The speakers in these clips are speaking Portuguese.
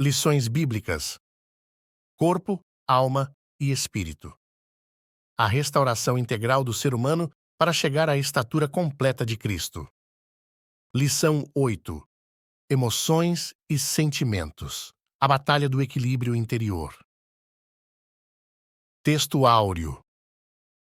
Lições bíblicas: corpo, alma e espírito. A restauração integral do ser humano para chegar à estatura completa de Cristo. Lição 8: emoções e sentimentos. A batalha do equilíbrio interior. Texto áureo.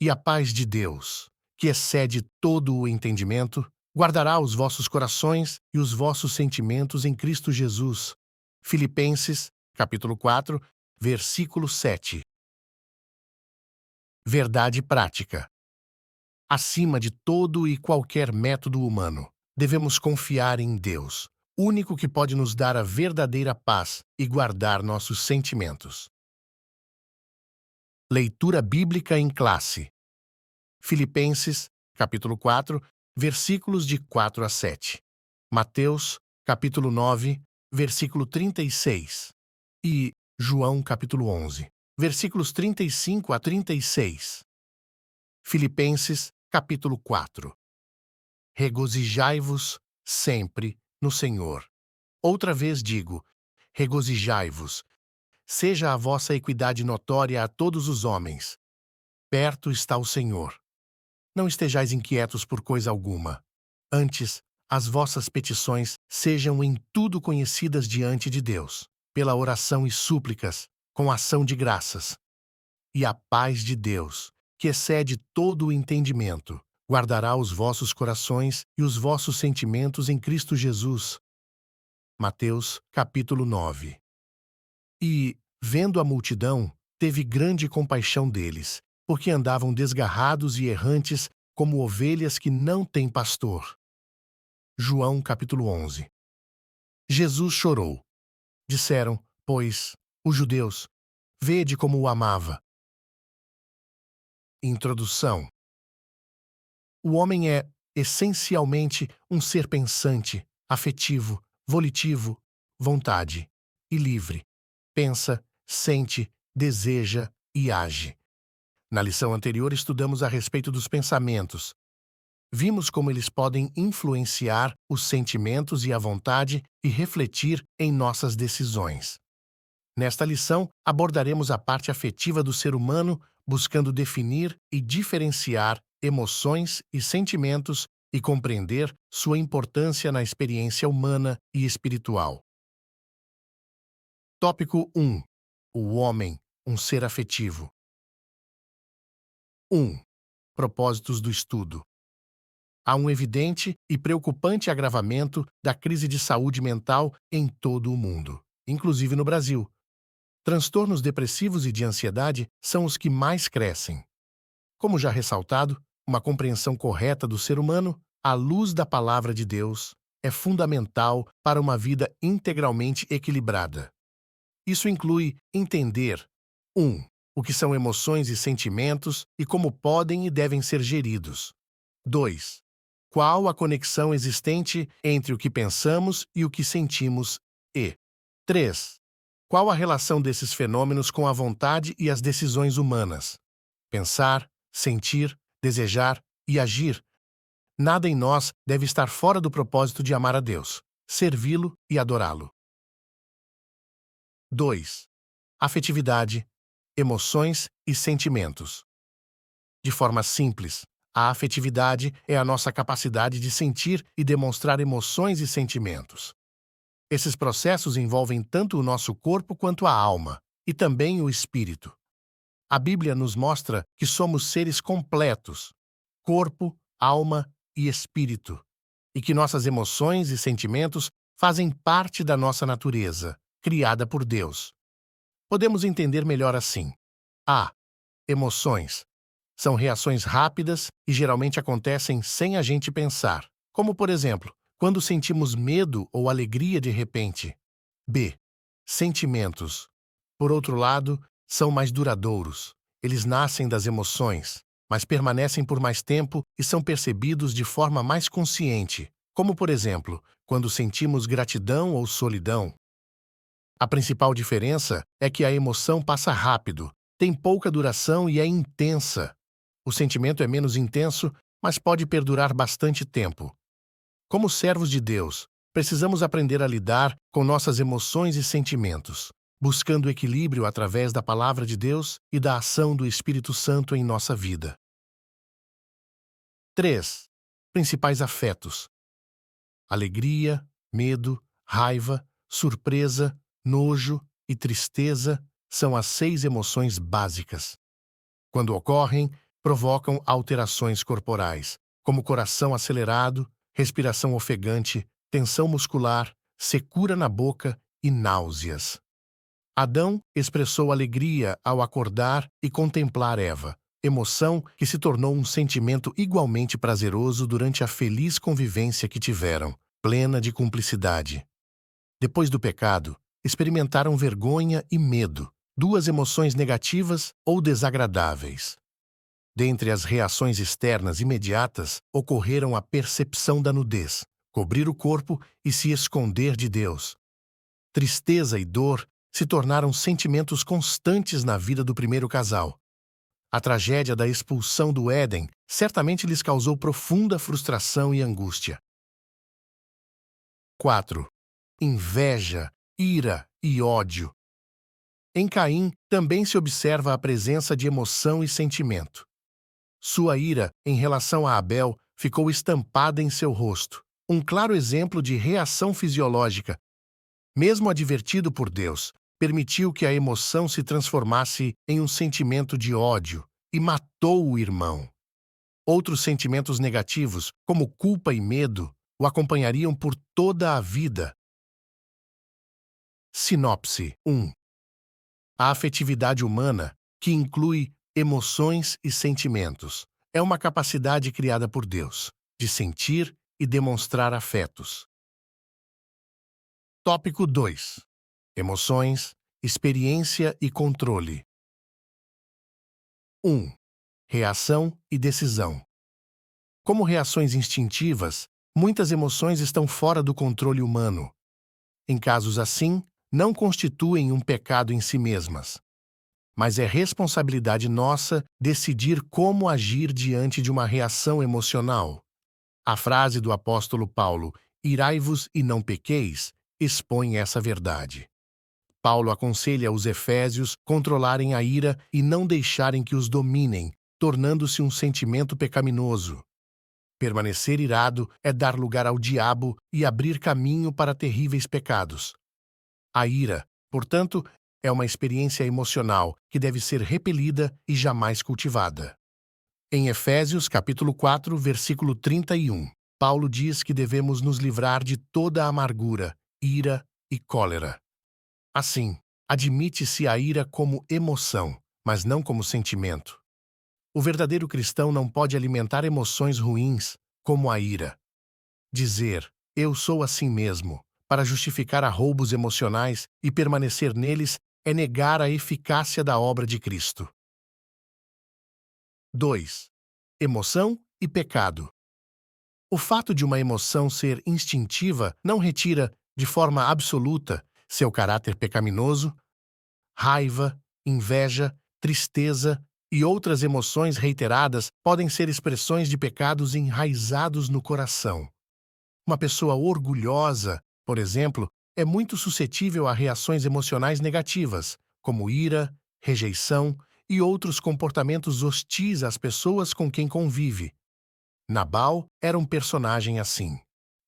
E a paz de Deus, que excede todo o entendimento, guardará os vossos corações e os vossos sentimentos em Cristo Jesus. Filipenses, capítulo 4, versículo 7. Verdade prática. Acima de todo e qualquer método humano, devemos confiar em Deus, único que pode nos dar a verdadeira paz e guardar nossos sentimentos. Leitura bíblica em classe. Filipenses, capítulo 4, versículos de 4 a 7. Mateus, capítulo 9, versículo 36. E João, capítulo 11, versículos 35 a 36. Filipenses, capítulo 4. Regozijai-vos sempre no Senhor. Outra vez digo, regozijai-vos. Seja a vossa equidade notória a todos os homens. Perto está o Senhor. Não estejais inquietos por coisa alguma. Antes, as vossas petições sejam em tudo conhecidas diante de Deus, pela oração e súplicas, com ação de graças. E a paz de Deus, que excede todo o entendimento, guardará os vossos corações e os vossos sentimentos em Cristo Jesus. Mateus, capítulo 9. E, vendo a multidão, teve grande compaixão deles, porque andavam desgarrados e errantes, como ovelhas que não têm pastor. João, capítulo 11. Jesus chorou. Disseram, pois, os judeus, vede como o amava. Introdução. O homem é, essencialmente, um ser pensante, afetivo, volitivo, vontade, e livre. Pensa, sente, deseja e age. Na lição anterior estudamos a respeito dos pensamentos. Vimos como eles podem influenciar os sentimentos e a vontade e refletir em nossas decisões. Nesta lição, abordaremos a parte afetiva do ser humano, buscando definir e diferenciar emoções e sentimentos e compreender sua importância na experiência humana e espiritual. Tópico 1. O homem, um ser afetivo. 1. Propósitos do estudo. Há um evidente e preocupante agravamento da crise de saúde mental em todo o mundo, inclusive no Brasil. Transtornos depressivos e de ansiedade são os que mais crescem. Como já ressaltado, uma compreensão correta do ser humano, à luz da palavra de Deus, é fundamental para uma vida integralmente equilibrada. Isso inclui entender 1. O que são emoções e sentimentos e como podem e devem ser geridos. 2. Qual a conexão existente entre o que pensamos e o que sentimos e 3. Qual a relação desses fenômenos com a vontade e as decisões humanas? Pensar, sentir, desejar e agir. Nada em nós deve estar fora do propósito de amar a Deus, servi-lo e adorá-lo. 2. Afetividade, emoções e sentimentos. De forma simples, a afetividade é a nossa capacidade de sentir e demonstrar emoções e sentimentos. Esses processos envolvem tanto o nosso corpo quanto a alma, e também o espírito. A Bíblia nos mostra que somos seres completos, corpo, alma e espírito, e que nossas emoções e sentimentos fazem parte da nossa natureza, criada por Deus. Podemos entender melhor assim. A. Emoções. São reações rápidas e geralmente acontecem sem a gente pensar, como, por exemplo, quando sentimos medo ou alegria de repente. B. Sentimentos. Por outro lado, são mais duradouros. Eles nascem das emoções, mas permanecem por mais tempo e são percebidos de forma mais consciente, como, por exemplo, quando sentimos gratidão ou solidão. A principal diferença é que a emoção passa rápido, tem pouca duração e é intensa. O sentimento é menos intenso, mas pode perdurar bastante tempo. Como servos de Deus, Precisamos aprender a lidar com nossas emoções e sentimentos, buscando equilíbrio através da Palavra de Deus e da ação do Espírito Santo em nossa vida. 3. Principais afetos: alegria, medo, raiva, surpresa, nojo e tristeza são as 6 emoções básicas. Quando ocorrem, provocam alterações corporais, como coração acelerado, respiração ofegante, tensão muscular, secura na boca e náuseas. Adão expressou alegria ao acordar e contemplar Eva, emoção que se tornou um sentimento igualmente prazeroso durante a feliz convivência que tiveram, plena de cumplicidade. Depois do pecado, experimentaram vergonha e medo, 2 emoções negativas ou desagradáveis. Dentre as reações externas imediatas, ocorreram a percepção da nudez, cobrir o corpo e se esconder de Deus. Tristeza e dor se tornaram sentimentos constantes na vida do primeiro casal. A tragédia da expulsão do Éden certamente lhes causou profunda frustração e angústia. 4. Inveja, ira e ódio. Em Caim também se observa a presença de emoção e sentimento. Sua ira em relação a Abel ficou estampada em seu rosto, um claro exemplo de reação fisiológica. Mesmo advertido por Deus, permitiu que a emoção se transformasse em um sentimento de ódio e matou o irmão. Outros sentimentos negativos, como culpa e medo, o acompanhariam por toda a vida. Sinopse 1. A afetividade humana, que inclui emoções e sentimentos, é uma capacidade criada por Deus, de sentir e demonstrar afetos. Tópico 2. Emoções, experiência e controle. 1. Reação e decisão. Como reações instintivas, muitas emoções estão fora do controle humano. Em casos assim, não constituem um pecado em si mesmas. Mas é responsabilidade nossa decidir como agir diante de uma reação emocional. A frase do apóstolo Paulo, "Irai-vos e não pequeis", expõe essa verdade. Paulo aconselha os efésios controlarem a ira e não deixarem que os dominem, tornando-se um sentimento pecaminoso. Permanecer irado é dar lugar ao diabo e abrir caminho para terríveis pecados. A ira, portanto, é uma experiência emocional que deve ser repelida e jamais cultivada. Em Efésios capítulo 4, versículo 31, Paulo diz que devemos nos livrar de toda amargura, ira e cólera. Assim, admite-se a ira como emoção, mas não como sentimento. O verdadeiro cristão não pode alimentar emoções ruins, como a ira. Dizer, "eu sou assim mesmo", para justificar arroubos emocionais e permanecer neles é negar a eficácia da obra de Cristo. 2. Emoção e pecado. O fato de uma emoção ser instintiva não retira, de forma absoluta, seu caráter pecaminoso. Raiva, inveja, tristeza e outras emoções reiteradas podem ser expressões de pecados enraizados no coração. Uma pessoa orgulhosa, por exemplo, é muito suscetível a reações emocionais negativas, como ira, rejeição e outros comportamentos hostis às pessoas com quem convive. Nabal era um personagem assim: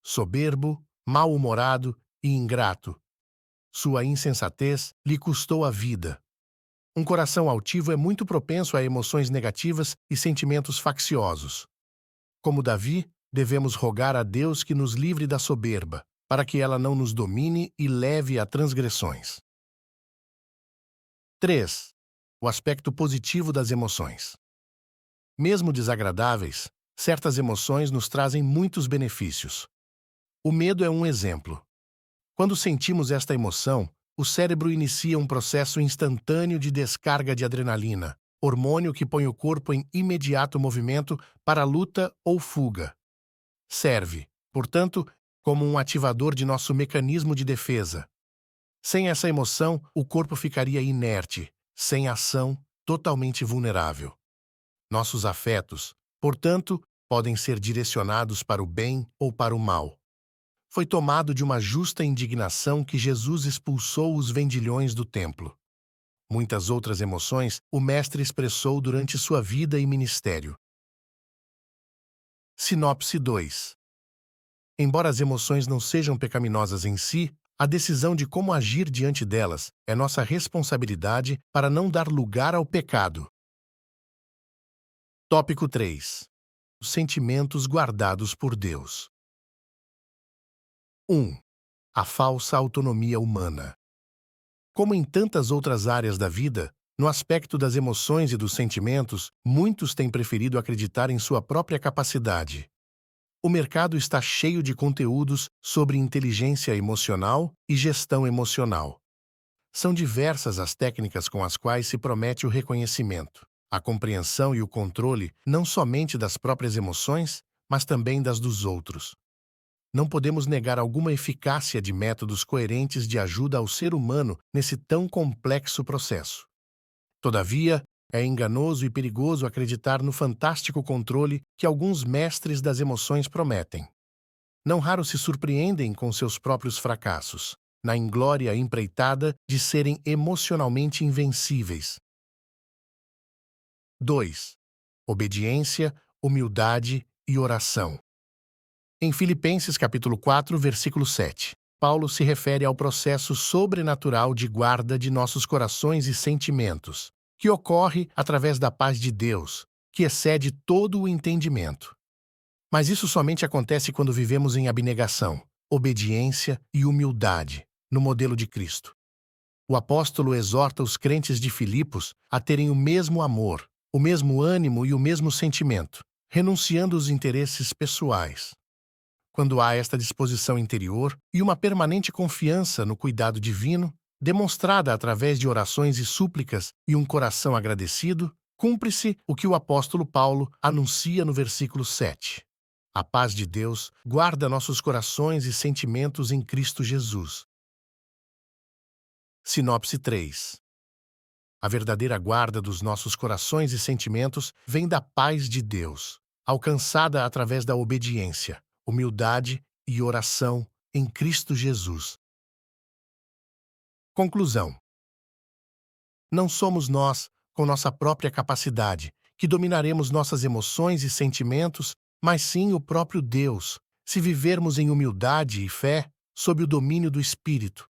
soberbo, mal-humorado e ingrato. Sua insensatez lhe custou a vida. Um coração altivo é muito propenso a emoções negativas e sentimentos facciosos. Como Davi, devemos rogar a Deus que nos livre da soberba, para que ela não nos domine e leve a transgressões. 3. O aspecto positivo das emoções. Mesmo desagradáveis, certas emoções nos trazem muitos benefícios. O medo é um exemplo. Quando sentimos esta emoção, o cérebro inicia um processo instantâneo de descarga de adrenalina, hormônio que põe o corpo em imediato movimento para luta ou fuga. Serve, portanto, como um ativador de nosso mecanismo de defesa. Sem essa emoção, o corpo ficaria inerte, sem ação, totalmente vulnerável. Nossos afetos, portanto, podem ser direcionados para o bem ou para o mal. foi tomado de uma justa indignação que Jesus expulsou os vendilhões do templo. Muitas outras emoções o Mestre expressou durante sua vida e ministério. Sinopse 2. Embora as emoções não sejam pecaminosas em si, a decisão de como agir diante delas é nossa responsabilidade para não dar lugar ao pecado. Tópico 3. Os sentimentos guardados por Deus. 1. A falsa autonomia humana. Como em tantas outras áreas da vida, no aspecto das emoções e dos sentimentos, muitos têm preferido acreditar em sua própria capacidade. O mercado está cheio de conteúdos sobre inteligência emocional e gestão emocional. São diversas as técnicas com as quais se promete o reconhecimento, a compreensão e o controle não somente das próprias emoções, mas também das dos outros. Não podemos negar alguma eficácia de métodos coerentes de ajuda ao ser humano nesse tão complexo processo. Todavia, é enganoso e perigoso acreditar no fantástico controle que alguns mestres das emoções prometem. Não raro se surpreendem com seus próprios fracassos, na inglória empreitada de serem emocionalmente invencíveis. 2. Obediência, humildade e oração. Em Filipenses capítulo 4, versículo 7, Paulo se refere ao processo sobrenatural de guarda de nossos corações e sentimentos, que ocorre através da paz de Deus, que excede todo o entendimento. Mas isso somente acontece quando vivemos em abnegação, obediência e humildade, no modelo de Cristo. O apóstolo exorta os crentes de Filipos a terem o mesmo amor, o mesmo ânimo e o mesmo sentimento, renunciando os interesses pessoais. Quando há esta disposição interior e uma permanente confiança no cuidado divino, demonstrada através de orações e súplicas e um coração agradecido, cumpre-se o que o apóstolo Paulo anuncia no versículo 7. A paz de Deus guarda nossos corações e sentimentos em Cristo Jesus. Sinopse 3. A verdadeira guarda dos nossos corações e sentimentos vem da paz de Deus, alcançada através da obediência, humildade e oração em Cristo Jesus. Conclusão. Não somos nós, com nossa própria capacidade, que dominaremos nossas emoções e sentimentos, mas sim o próprio Deus, se vivermos em humildade e fé, sob o domínio do Espírito.